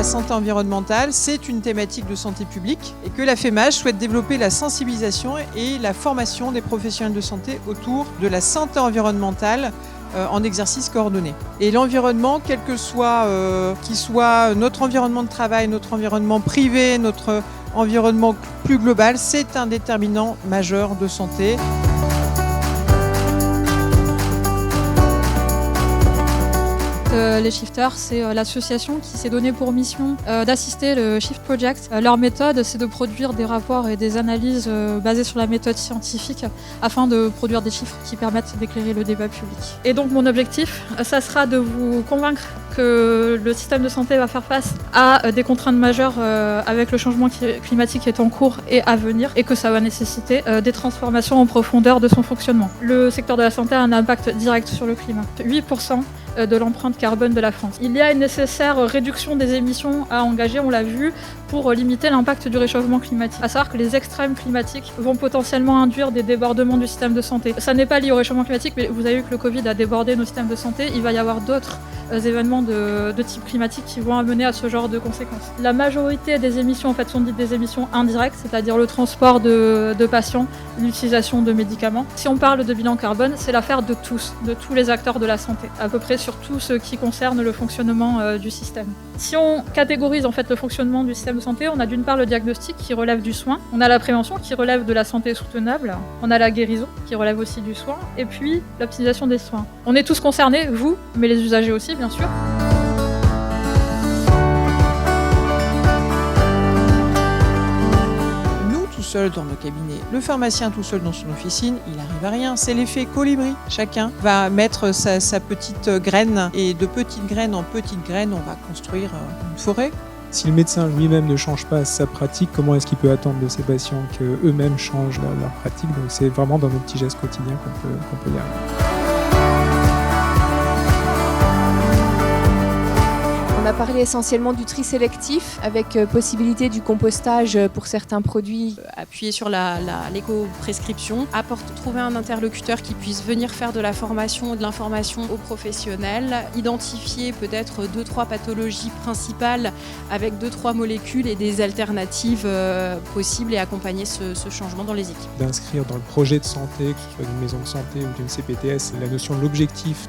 la santé environnementale, c'est une thématique de santé publique et que la FEMAGE souhaite développer la sensibilisation et la formation des professionnels de santé autour de la santé environnementale en exercice coordonné. Et l'environnement, quel que soit, qu'il soit notre environnement de travail, notre environnement privé, notre environnement plus global, c'est un déterminant majeur de santé. Les Shifters, c'est l'association qui s'est donnée pour mission d'assister le Shift Project. Leur méthode, c'est de produire des rapports et des analyses basées sur la méthode scientifique afin de produire des chiffres qui permettent d'éclairer le débat public. Et donc mon objectif, ça sera de vous convaincre que le système de santé va faire face à des contraintes majeures avec le changement climatique qui est en cours et à venir et que ça va nécessiter des transformations en profondeur de son fonctionnement. Le secteur de la santé a un impact direct sur le climat. 8% de l'empreinte carbone de la France. Il y a une nécessaire réduction des émissions à engager, on l'a vu, pour limiter l'impact du réchauffement climatique. À savoir que les extrêmes climatiques vont potentiellement induire des débordements du système de santé. Ça n'est pas lié au réchauffement climatique, mais vous avez vu que le Covid a débordé nos systèmes de santé. Il va y avoir d'autres événements de type climatique qui vont amener à ce genre de conséquences. La majorité des émissions en fait, sont dites des émissions indirectes, c'est-à-dire le transport de patients, l'utilisation de médicaments. Si on parle de bilan carbone, c'est l'affaire de tous les acteurs de la santé, à peu près sur tout ce qui concerne le fonctionnement du système. Si on catégorise en fait le fonctionnement du système de santé, on a d'une part le diagnostic qui relève du soin, on a la prévention qui relève de la santé soutenable, on a la guérison qui relève aussi du soin, et puis l'optimisation des soins. On est tous concernés, vous, mais les usagers aussi bien sûr. Seul dans nos cabinets, le pharmacien tout seul dans son officine, il n'arrive à rien. C'est l'effet colibri. Chacun va mettre sa petite graine et de petite graine en petite graine, on va construire une forêt. Si le médecin lui-même ne change pas sa pratique, comment est-ce qu'il peut attendre de ses patients qu'eux-mêmes changent leur pratique? Donc c'est vraiment dans nos petits gestes quotidiens qu'on peut y arriver. On a parlé essentiellement du tri sélectif avec possibilité du compostage pour certains produits. Appuyer sur l'éco-prescription, trouver un interlocuteur qui puisse venir faire de la formation et de l'information aux professionnels, identifier peut-être 2-3 pathologies principales avec 2-3 molécules et des alternatives possibles et accompagner ce changement dans les équipes. D'inscrire dans le projet de santé, que ce soit d'une maison de santé ou d'une CPTS, la notion de l'objectif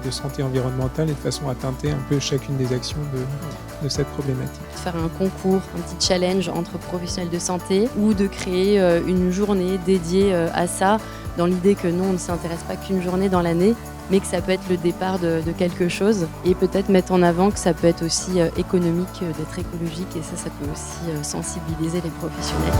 de santé environnementale et de façon à teinter un peu chacune des actions de cette problématique. Faire un concours, un petit challenge entre professionnels de santé ou de créer une journée dédiée à ça dans l'idée que nous on ne s'intéresse pas qu'une journée dans l'année mais que ça peut être le départ de quelque chose et peut-être mettre en avant que ça peut être aussi économique d'être écologique et ça peut aussi sensibiliser les professionnels.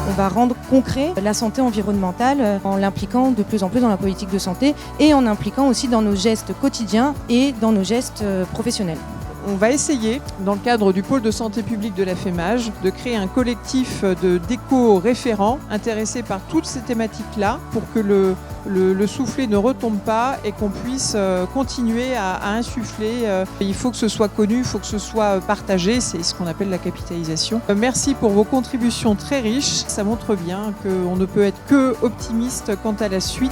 On va rendre concret la santé environnementale en l'impliquant de plus en plus dans la politique de santé et en impliquant aussi dans nos gestes quotidiens et dans nos gestes professionnels. On va essayer, dans le cadre du pôle de santé publique de la FEMAGE, de créer un collectif d'éco-référents intéressés par toutes ces thématiques-là pour que le soufflet ne retombe pas et qu'on puisse continuer à insuffler. Il faut que ce soit connu, il faut que ce soit partagé, c'est ce qu'on appelle la capitalisation. Merci pour vos contributions très riches, ça montre bien qu'on ne peut être que optimiste quant à la suite.